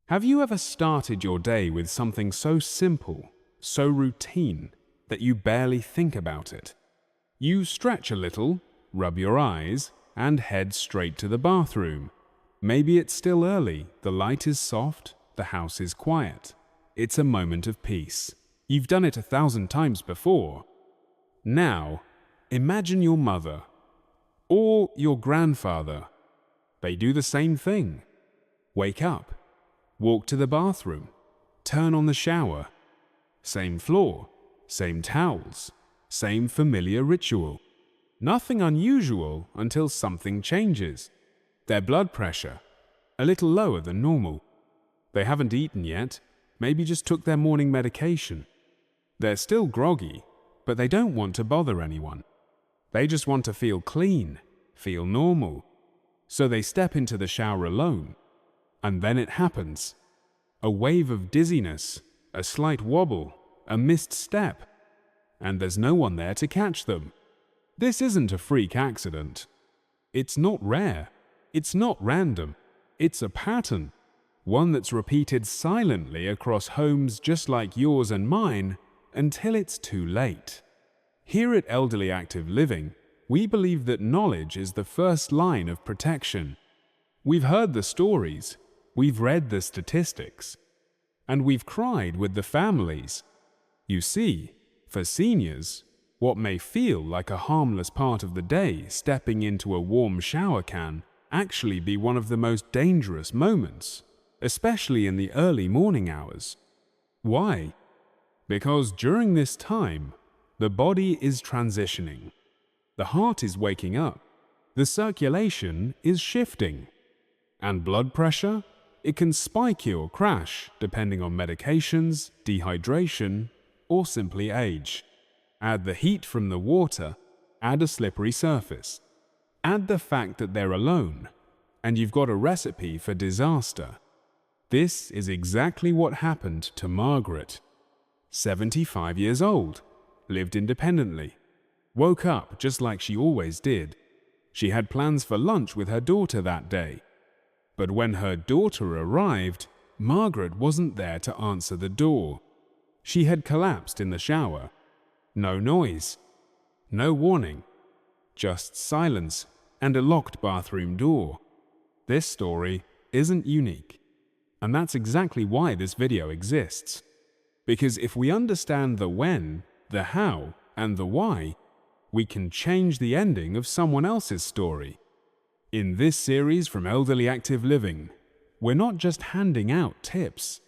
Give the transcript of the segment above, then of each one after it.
Have you ever started your day with something so simple, so routine, that you barely think about it? You stretch a little, rub your eyes, and head straight to the bathroom. Maybe it's still early, the light is soft, the house is quiet. It's a moment of peace. You've done it 1,000 times before. Now, imagine your mother or your grandfather. They do the same thing. Wake up, walk to the bathroom, turn on the shower. Same floor, same towels, same familiar ritual. Nothing unusual until something changes. Their blood pressure, a little lower than normal. They haven't eaten yet, maybe just took their morning medication. They're still groggy, but they don't want to bother anyone. They just want to feel clean, feel normal. So they step into the shower alone. And then it happens. A wave of dizziness, a slight wobble, a missed step. And there's no one there to catch them. This isn't a freak accident. It's not rare. It's not random. It's a pattern. One that's repeated silently across homes just like yours and mine until it's too late. Here at Elderly Active Living, we believe that knowledge is the first line of protection. We've heard the stories, we've read the statistics, and we've cried with the families. You see, for seniors, what may feel like a harmless part of the day, stepping into a warm shower, can actually be one of the most dangerous moments, especially in the early morning hours. Why? Because during this time, the body is transitioning. The heart is waking up. The circulation is shifting. And blood pressure? It can spike or crash depending on medications, dehydration, or simply age. Add the heat from the water, add a slippery surface. Add the fact that they're alone, and you've got a recipe for disaster. This is exactly what happened to Margaret. 75 years old, lived independently, woke up just like she always did. She had plans for lunch with her daughter that day. But when her daughter arrived, Margaret wasn't there to answer the door. She had collapsed in the shower. No noise, no warning, just silence and a locked bathroom door. This story isn't unique. And that's exactly why this video exists. Because if we understand the when, the how, and the why, we can change the ending of someone else's story. In this series from Elderly Active Living, we're not just handing out tips.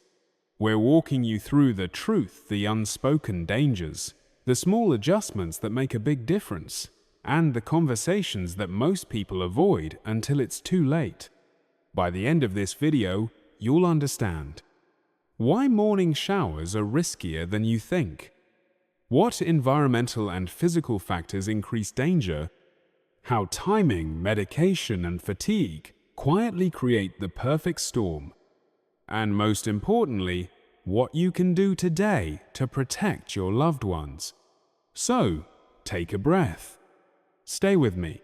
We're walking you through the truth, the unspoken dangers, the small adjustments that make a big difference, and the conversations that most people avoid until it's too late. By the end of this video, you'll understand why morning showers are riskier than you think, what environmental and physical factors increase danger, how timing, medication, and fatigue quietly create the perfect storm, and most importantly, what you can do today to protect your loved ones. So, take a breath. Stay with me.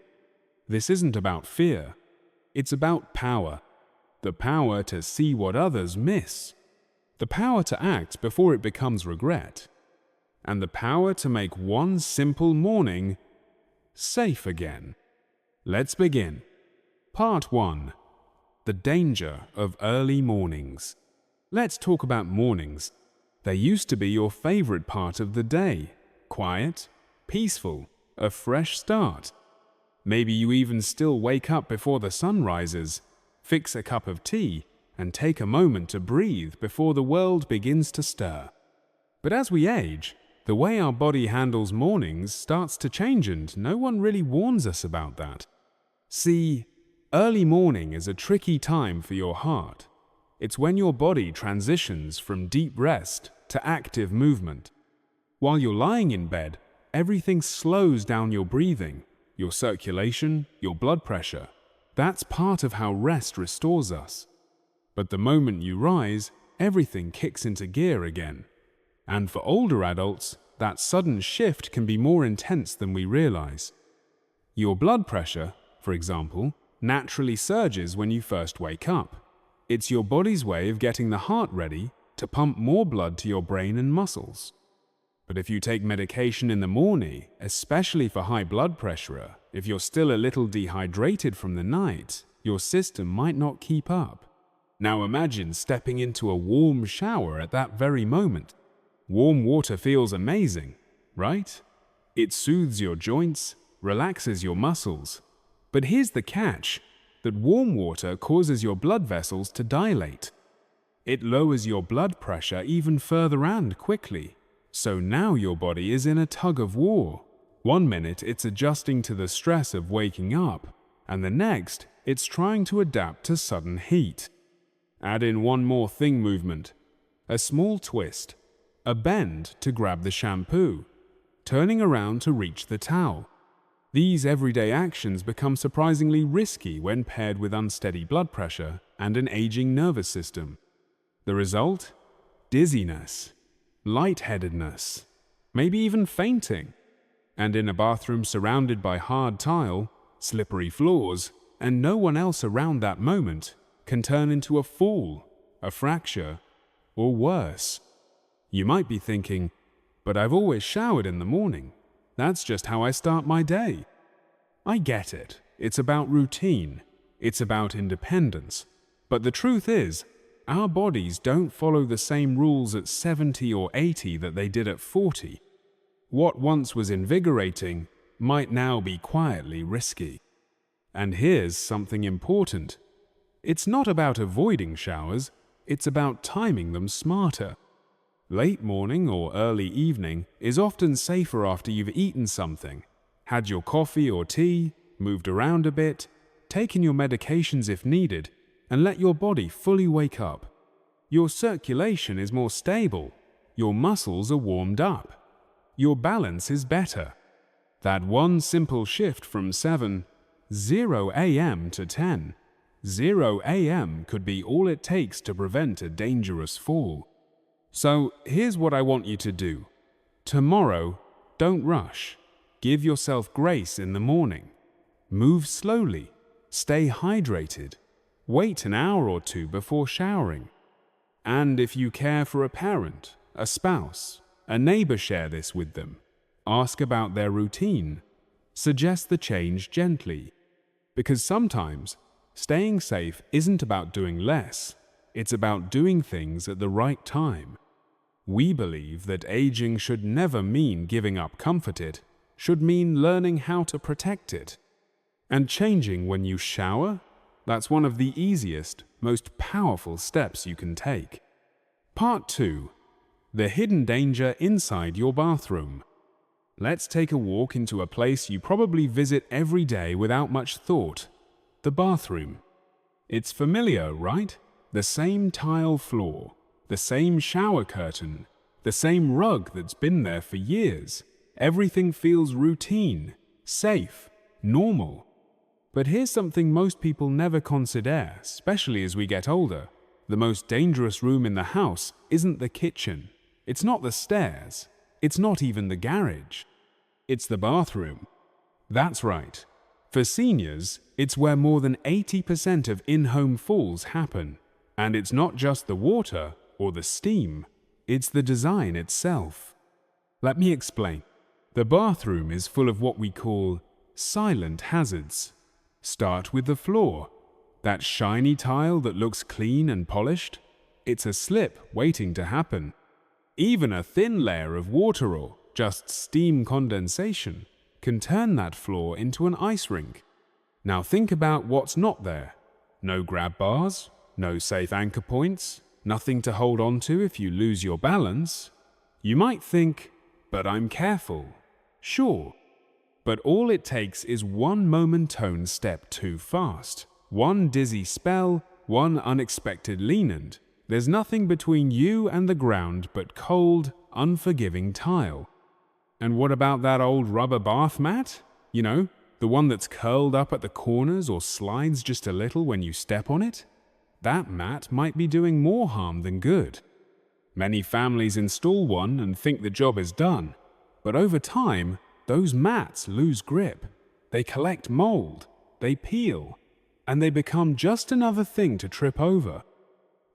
This isn't about fear. It's about power. The power to see what others miss. The power to act before it becomes regret. And the power to make one simple morning safe again. Let's begin. Part 1. The danger of early mornings. Let's talk about mornings. They used to be your favorite part of the day. Quiet, peaceful, a fresh start. Maybe you even still wake up before the sun rises, fix a cup of tea, and take a moment to breathe before the world begins to stir. But as we age, the way our body handles mornings starts to change, and no one really warns us about that. See, early morning is a tricky time for your heart. It's when your body transitions from deep rest to active movement. While you're lying in bed, everything slows down: your breathing, your circulation, your blood pressure. That's part of how rest restores us. But the moment you rise, everything kicks into gear again. And for older adults, that sudden shift can be more intense than we realize. Your blood pressure, for example, naturally surges when you first wake up. It's your body's way of getting the heart ready to pump more blood to your brain and muscles. But if you take medication in the morning, especially for high blood pressure, if you're still a little dehydrated from the night, your system might not keep up. Now imagine stepping into a warm shower at that very moment. Warm water feels amazing, right? It soothes your joints, relaxes your muscles. But here's the catch, that warm water causes your blood vessels to dilate. It lowers your blood pressure even further and quickly. So now your body is in a tug of war. One minute it's adjusting to the stress of waking up, and the next it's trying to adapt to sudden heat. Add in one more thing movement, a small twist, a bend to grab the shampoo, turning around to reach the towel. These everyday actions become surprisingly risky when paired with unsteady blood pressure and an aging nervous system. The result? Dizziness, lightheadedness, maybe even fainting. And in a bathroom surrounded by hard tile, slippery floors, and no one else around that moment, can turn into a fall, a fracture, or worse. You might be thinking, but I've always showered in the morning. That's just how I start my day. I get it. It's about routine. It's about independence. But the truth is, our bodies don't follow the same rules at 70 or 80 that they did at 40. What once was invigorating might now be quietly risky. And here's something important. It's not about avoiding showers, it's about timing them smarter. Late morning or early evening is often safer after you've eaten something, had your coffee or tea, moved around a bit, taken your medications if needed, and let your body fully wake up. Your circulation is more stable, your muscles are warmed up, your balance is better. That one simple shift from 7:00 a.m. to 10:00 a.m. could be all it takes to prevent a dangerous fall. So here's what I want you to do. Tomorrow, don't rush. Give yourself grace in the morning. Move slowly. Stay hydrated. Wait an hour or two before showering. And if you care for a parent, a spouse, a neighbor, share this with them. Ask about their routine. Suggest the change gently. Because sometimes, staying safe isn't about doing less. It's about doing things at the right time. We believe that aging should never mean giving up comfort. It should mean learning how to protect it. And changing when you shower, that's one of the easiest, most powerful steps you can take. Part 2. The hidden danger inside your bathroom. Let's take a walk into a place you probably visit every day without much thought. The bathroom. It's familiar, right? The same tile floor, the same shower curtain, the same rug that's been there for years. Everything feels routine, safe, normal. But here's something most people never consider, especially as we get older. The most dangerous room in the house isn't the kitchen. It's not the stairs. It's not even the garage. It's the bathroom. That's right. For seniors, it's where more than 80% of in-home falls happen. And it's not just the water or the steam, it's the design itself. Let me explain. The bathroom is full of what we call silent hazards. Start with the floor. That shiny tile that looks clean and polished, it's a slip waiting to happen. Even a thin layer of water or just steam condensation can turn that floor into an ice rink. Now think about what's not there. No grab bars, no safe anchor points, nothing to hold on to if you lose your balance. You might think, but I'm careful. Sure. But all it takes is one momentone step too fast, one dizzy spell, one unexpected lean, and there's nothing between you and the ground but cold, unforgiving tile. And what about that old rubber bath mat? You know, the one that's curled up at the corners or slides just a little when you step on it? That mat might be doing more harm than good. Many families install one and think the job is done, but over time, those mats lose grip. They collect mold, they peel, and they become just another thing to trip over.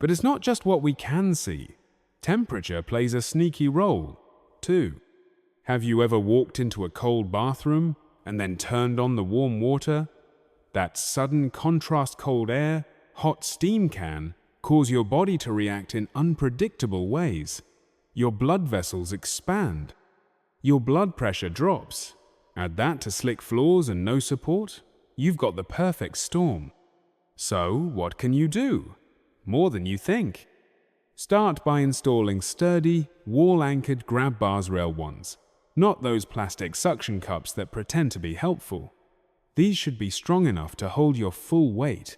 But it's not just what we can see. Temperature plays a sneaky role, too. Have you ever walked into a cold bathroom and then turned on the warm water? That sudden contrast cold air, hot steam can cause your body to react in unpredictable ways. Your blood vessels expand. Your blood pressure drops. Add that to slick floors and no support, you've got the perfect storm. So, what can you do? More than you think. Start by installing sturdy, wall-anchored grab bars rail ones, not those plastic suction cups that pretend to be helpful. These should be strong enough to hold your full weight.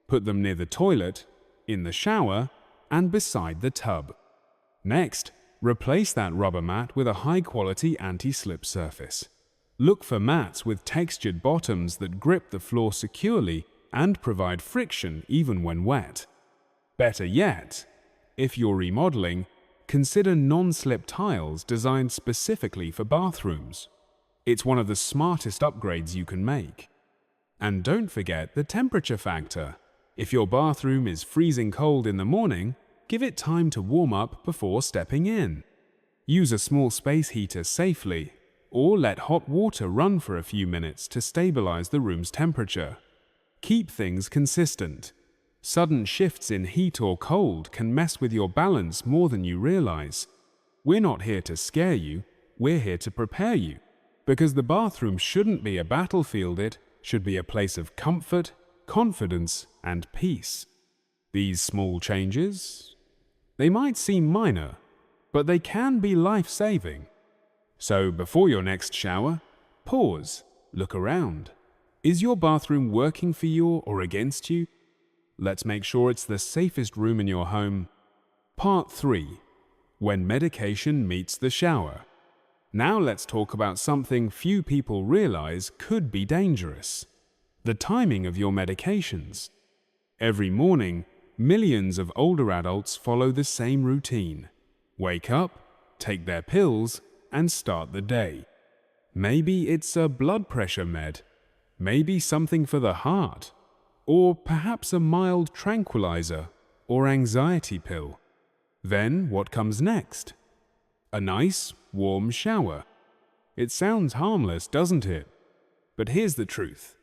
Put them near the toilet, in the shower, and beside the tub. Next, replace that rubber mat with a high-quality anti-slip surface. Look for mats with textured bottoms that grip the floor securely and provide friction even when wet. Better yet, if you're remodeling, consider non-slip tiles designed specifically for bathrooms. It's one of the smartest upgrades you can make. And don't forget the temperature factor. If your bathroom is freezing cold in the morning, give it time to warm up before stepping in. Use a small space heater safely, or let hot water run for a few minutes to stabilize the room's temperature. Keep things consistent. Sudden shifts in heat or cold can mess with your balance more than you realize. We're not here to scare you, we're here to prepare you. Because the bathroom shouldn't be a battlefield, it should be a place of comfort, confidence, and peace. These small changes, they might seem minor, but they can be life-saving. So before your next shower, pause, look around. Is your bathroom working for you or against you? Let's make sure it's the safest room in your home. Part 3. When medication meets the shower. Now let's talk about something few people realize could be dangerous. The timing of your medications. Every morning, millions of older adults follow the same routine. Wake up, take their pills, and start the day. Maybe it's a blood pressure med, maybe something for the heart, or perhaps a mild tranquilizer or anxiety pill. Then what comes next? A nice, warm shower. It sounds harmless, doesn't it? But here's the truth.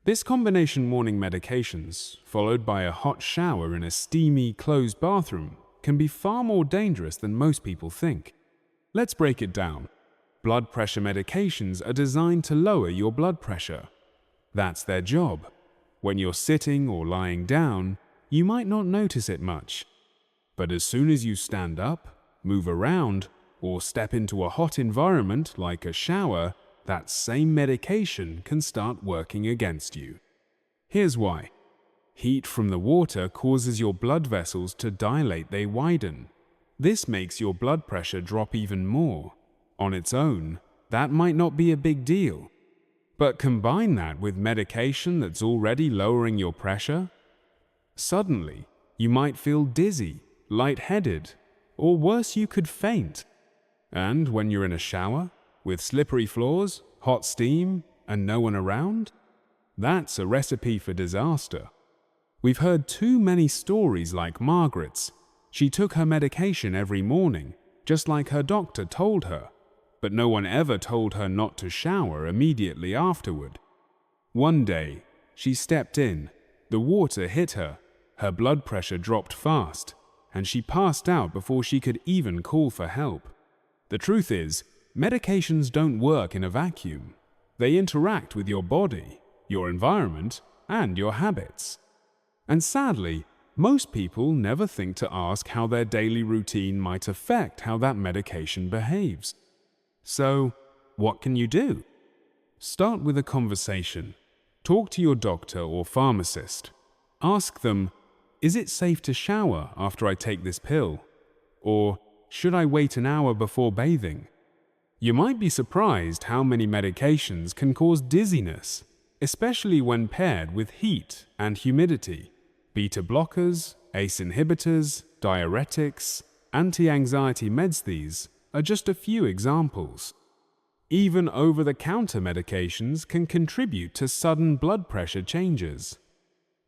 This combination morning medications, followed by a hot shower in a steamy, closed bathroom, can be far more dangerous than most people think. Let's break it down. Blood pressure medications are designed to lower your blood pressure. That's their job. When you're sitting or lying down, you might not notice it much. But as soon as you stand up, move around, or step into a hot environment like a shower, that same medication can start working against you. Here's why. Heat from the water causes your blood vessels to dilate, they widen. This makes your blood pressure drop even more. On its own, that might not be a big deal. But combine that with medication that's already lowering your pressure. Suddenly, you might feel dizzy, lightheaded, or worse, you could faint. And when you're in a shower, with slippery floors, hot steam, and no one around, that's a recipe for disaster. We've heard too many stories like Margaret's. She took her medication every morning, just like her doctor told her, but no one ever told her not to shower immediately afterward. One day, she stepped in, the water hit her, her blood pressure dropped fast, and she passed out before she could even call for help. The truth is, medications don't work in a vacuum. They interact with your body, your environment, and your habits. And sadly, most people never think to ask how their daily routine might affect how that medication behaves. So, what can you do? Start with a conversation. Talk to your doctor or pharmacist. Ask them, is it safe to shower after I take this pill? Or, should I wait an hour before bathing? You might be surprised how many medications can cause dizziness, especially when paired with heat and humidity. Beta blockers, ACE inhibitors, diuretics, anti-anxiety meds, these are just a few examples. Even over-the-counter medications can contribute to sudden blood pressure changes.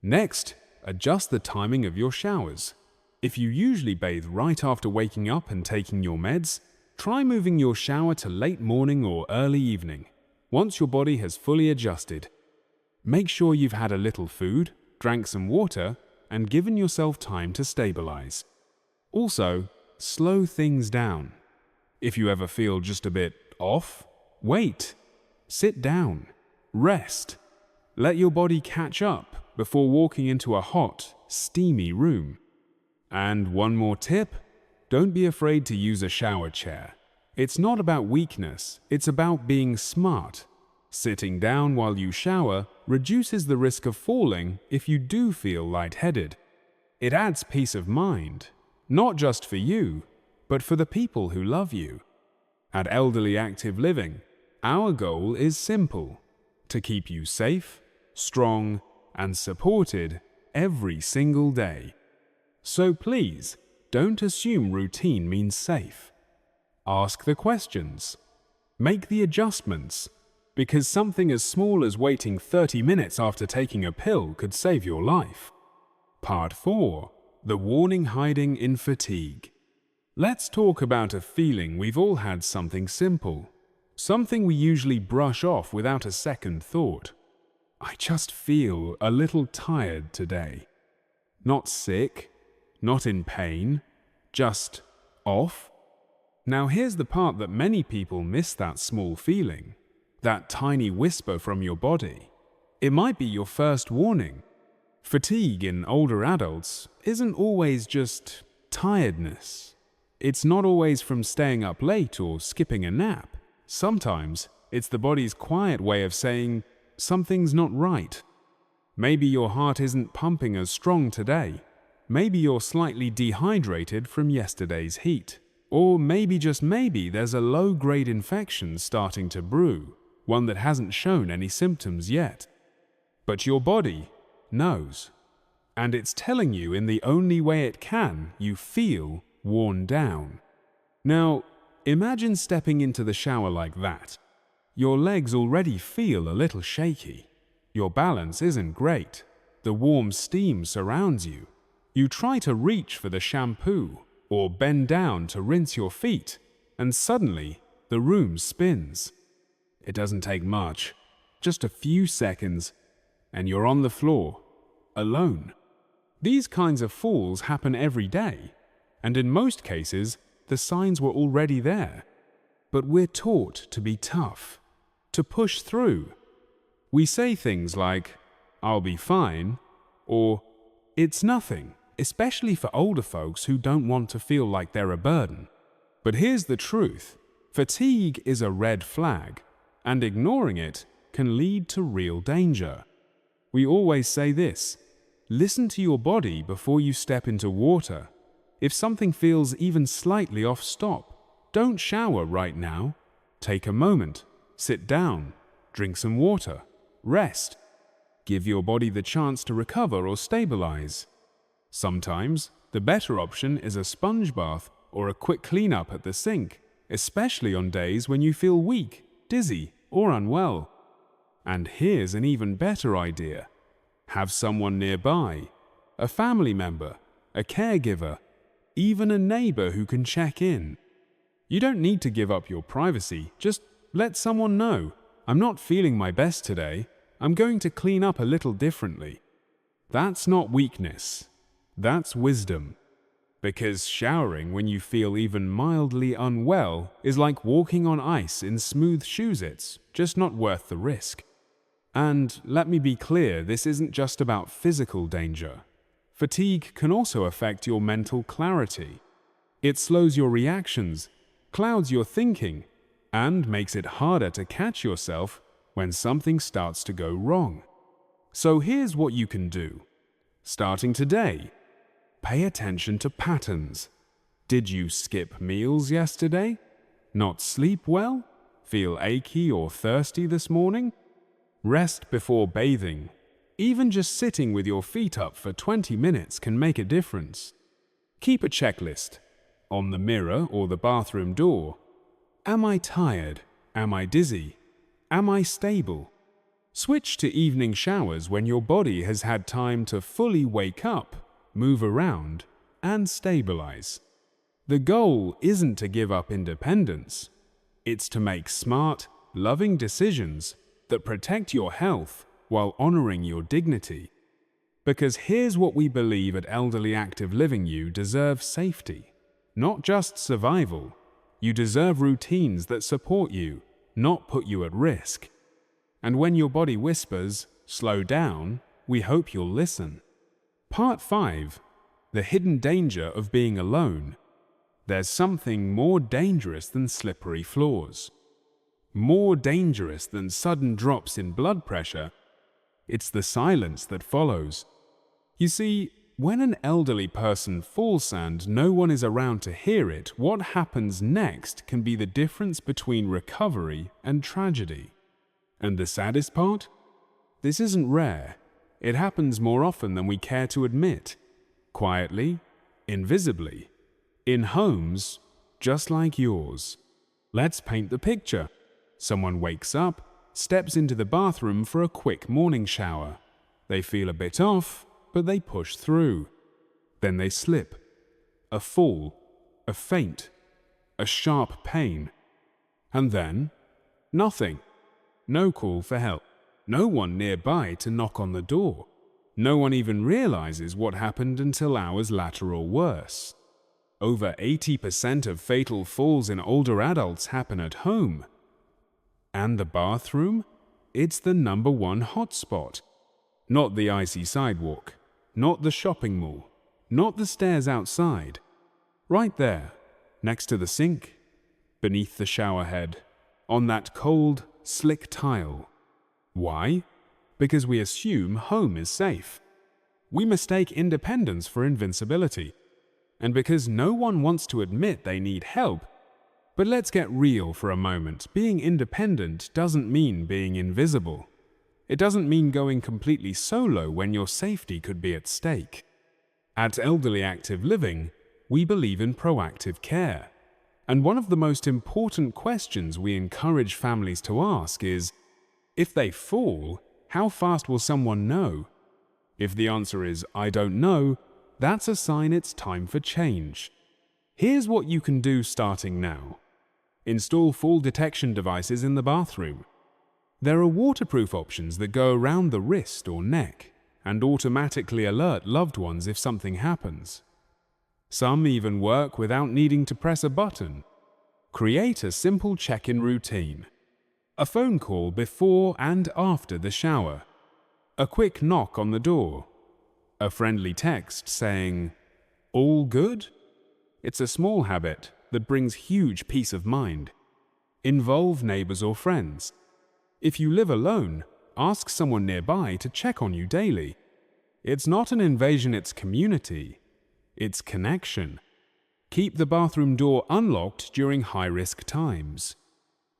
Next, adjust the timing of your showers. If you usually bathe right after waking up and taking your meds, try moving your shower to late morning or early evening, once your body has fully adjusted. Make sure you've had a little food, drank some water, and given yourself time to stabilize. Also, slow things down. If you ever feel just a bit off, wait. Sit down. Rest. Let your body catch up before walking into a hot, steamy room. And one more tip, don't be afraid to use a shower chair. It's not about weakness, it's about being smart. Sitting down while you shower reduces the risk of falling if you do feel lightheaded. It adds peace of mind, not just for you, but for the people who love you. At Elderly Active Living, our goal is simple: to keep you safe, strong, and supported every single day. So please, don't assume routine means safe. Ask the questions. Make the adjustments, because something as small as waiting 30 minutes after taking a pill could save your life. Part 4. The warning hiding in fatigue. Let's talk about a feeling we've all had: something simple. Something we usually brush off without a second thought. I just feel a little tired today. Not sick, not in pain, just off. Now here's the part that many people miss: that small feeling, that tiny whisper from your body. It might be your first warning. Fatigue in older adults isn't always just tiredness. It's not always from staying up late or skipping a nap. Sometimes it's the body's quiet way of saying something's not right. Maybe your heart isn't pumping as strong today. Maybe you're slightly dehydrated from yesterday's heat. Or maybe, just maybe, there's a low-grade infection starting to brew, one that hasn't shown any symptoms yet. But your body knows, and it's telling you in the only way it can. You feel worn down. Now, imagine stepping into the shower like that. Your legs already feel a little shaky. Your balance isn't great. The warm steam surrounds you. You try to reach for the shampoo or bend down to rinse your feet, and suddenly the room spins. It doesn't take much, just a few seconds, and you're on the floor, alone. These kinds of falls happen every day, and in most cases, the signs were already there. But we're taught to be tough, to push through. We say things like, "I'll be fine," or "It's nothing," especially for older folks who don't want to feel like they're a burden. But here's the truth: fatigue is a red flag, and ignoring it can lead to real danger. We always say this: listen to your body before you step into water. If something feels even slightly off, stop. Don't shower right now. Take a moment, sit down, drink some water, rest. Give your body the chance to recover or stabilize. Sometimes, the better option is a sponge bath or a quick cleanup at the sink, especially on days when you feel weak, dizzy, or unwell. And here's an even better idea: have someone nearby, a family member, a caregiver, even a neighbor who can check in. You don't need to give up your privacy, just let someone know, "I'm not feeling my best today, I'm going to clean up a little differently." That's not weakness, that's wisdom. Because showering when you feel even mildly unwell is like walking on ice in smooth shoes. It's just not worth the risk. And let me be clear, this isn't just about physical danger. Fatigue can also affect your mental clarity. It slows your reactions, clouds your thinking, and makes it harder to catch yourself when something starts to go wrong. So here's what you can do. Starting today, pay attention to patterns. Did you skip meals yesterday? Not sleep well? Feel achy or thirsty this morning? Rest before bathing. Even just sitting with your feet up for 20 minutes can make a difference. Keep a checklist on the mirror or the bathroom door. Am I tired? Am I dizzy? Am I stable? Switch to evening showers when your body has had time to fully wake up, move around, and stabilize. The goal isn't to give up independence. It's to make smart, loving decisions that protect your health while honoring your dignity. Because here's what we believe at Elderly Active Living: you deserve safety, not just survival. You deserve routines that support you, not put you at risk. And when your body whispers, "Slow down," we hope you'll listen. Part 5. The hidden danger of being alone. There's something more dangerous than slippery floors. More dangerous than sudden drops in blood pressure. It's the silence that follows. You see, when an elderly person falls and no one is around to hear it, what happens next can be the difference between recovery and tragedy. And the saddest part? This isn't rare. It happens more often than we care to admit. Quietly, invisibly, in homes just like yours. Let's paint the picture. Someone wakes up, steps into the bathroom for a quick morning shower. They feel a bit off, but they push through. Then they slip. A fall, a faint, a sharp pain. And then, nothing. No call for help. No one nearby to knock on the door. No one even realizes what happened until hours later or worse. Over 80% of fatal falls in older adults happen at home. And the bathroom? It's the #1 hotspot. Not the icy sidewalk. Not the shopping mall. Not the stairs outside. Right there, next to the sink, beneath the shower head, on that cold, slick tile. Why? Because we assume home is safe. We mistake independence for invincibility. And because no one wants to admit they need help. But let's get real for a moment. Being independent doesn't mean being invisible. It doesn't mean going completely solo when your safety could be at stake. At Elderly Active Living, we believe in proactive care. And one of the most important questions we encourage families to ask is, if they fall, how fast will someone know? If the answer is, "I don't know," that's a sign it's time for change. Here's what you can do starting now. Install fall detection devices in the bathroom. There are waterproof options that go around the wrist or neck and automatically alert loved ones if something happens. Some even work without needing to press a button. Create a simple check-in routine. A phone call before and after the shower. A quick knock on the door. A friendly text saying, "All good?" It's a small habit that brings huge peace of mind. Involve neighbors or friends. If you live alone, ask someone nearby to check on you daily. It's not an invasion, it's community. It's connection. Keep the bathroom door unlocked during high-risk times.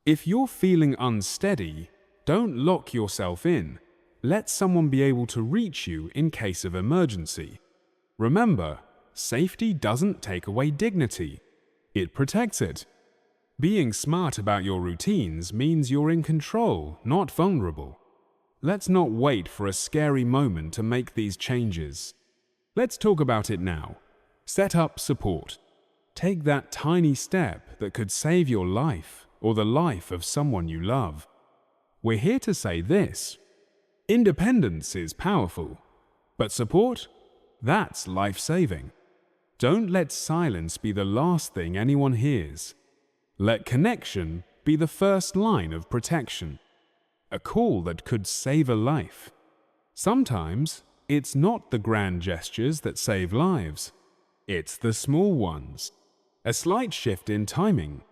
If you're feeling unsteady, don't lock yourself in. Let someone be able to reach you in case of emergency. Remember, safety doesn't take away dignity. It protects it. Being smart about your routines means you're in control, not vulnerable. Let's not wait for a scary moment to make these changes. Let's talk about it now. Set up support. Take that tiny step that could save your life or the life of someone you love. We're here to say this. Independence is powerful, but support? That's life-saving. Don't let silence be the last thing anyone hears. Let connection be the first line of protection. A call that could save a life. Sometimes, it's not the grand gestures that save lives. It's the small ones. A slight shift in timing.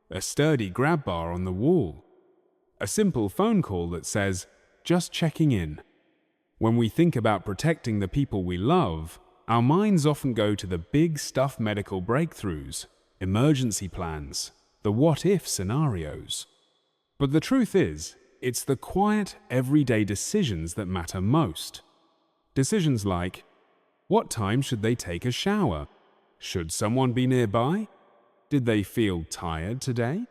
A sturdy grab bar on the wall. A simple phone call that says, "Just checking in." When we think about protecting the people we love, our minds often go to the big stuff, medical breakthroughs, emergency plans, the what-if scenarios. But the truth is, it's the quiet, everyday decisions that matter most. Decisions like, what time should they take a shower? Should someone be nearby? Did they feel tired today?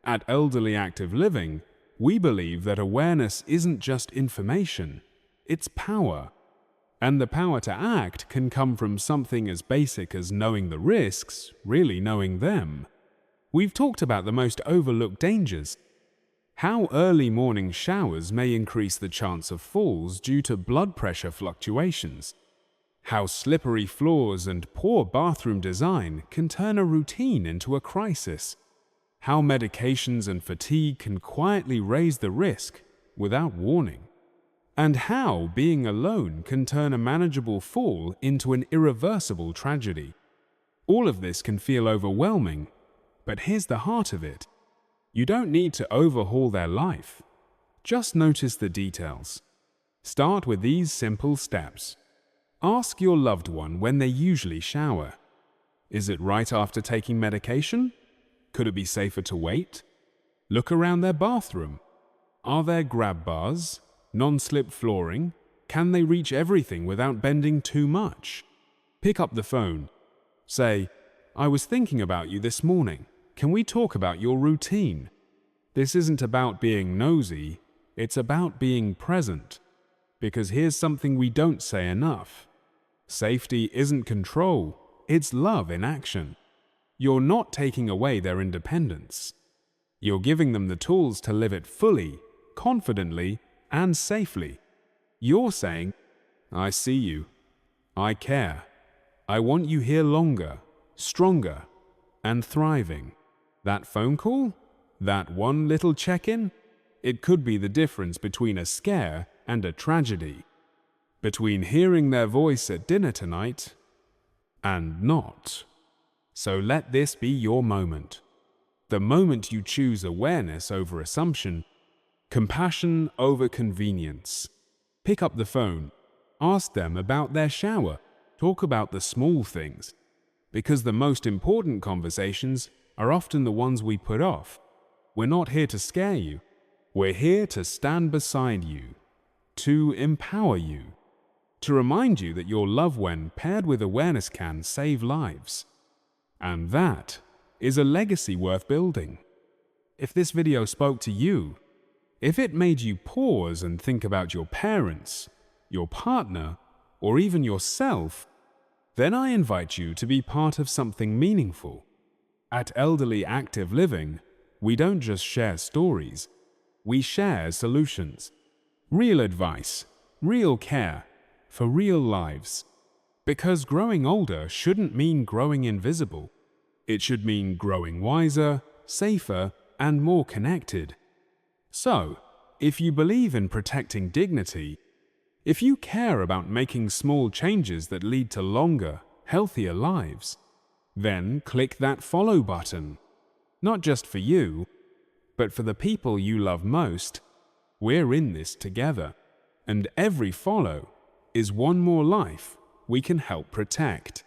At Elderly Active Living, we believe that awareness isn't just information, it's power. And the power to act can come from something as basic as knowing the risks, really knowing them. We've talked about the most overlooked dangers. How early morning showers may increase the chance of falls due to blood pressure fluctuations. How slippery floors and poor bathroom design can turn a routine into a crisis. How medications and fatigue can quietly raise the risk without warning. And how being alone can turn a manageable fall into an irreversible tragedy. All of this can feel overwhelming, but here's the heart of it. You don't need to overhaul their life. Just notice the details. Start with these simple steps. Ask your loved one when they usually shower. Is it right after taking medication? Could it be safer to wait? Look around their bathroom. Are there grab bars? Non-slip flooring? Can they reach everything without bending too much? Pick up the phone. Say, "I was thinking about you this morning. Can we talk about your routine?" This isn't about being nosy, it's about being present. Because here's something we don't say enough. Safety isn't control, it's love in action. You're not taking away their independence. You're giving them the tools to live it fully, confidently, and safely. You're saying, "I see you. I care. I want you here longer, stronger, and thriving." That phone call? That one little check-in? It could be the difference between a scare and a tragedy. Between hearing their voice at dinner tonight and not. So let this be your moment. The moment you choose awareness over assumption, compassion over convenience. Pick up the phone. Ask them about their shower. Talk about the small things. Because the most important conversations are often the ones we put off. We're not here to scare you. We're here to stand beside you, to empower you, to remind you that your love when paired with awareness can save lives. And that is a legacy worth building. If this video spoke to you, if it made you pause and think about your parents, your partner, or even yourself, then I invite you to be part of something meaningful. At Elderly Active Living, we don't just share stories, we share solutions. Real advice, real care, for real lives. Because growing older shouldn't mean growing invisible. It should mean growing wiser, safer, and more connected. So, if you believe in protecting dignity, if you care about making small changes that lead to longer, healthier lives, then click that follow button. Not just for you, but for the people you love most. We're in this together, and every follow is one more life we can help protect.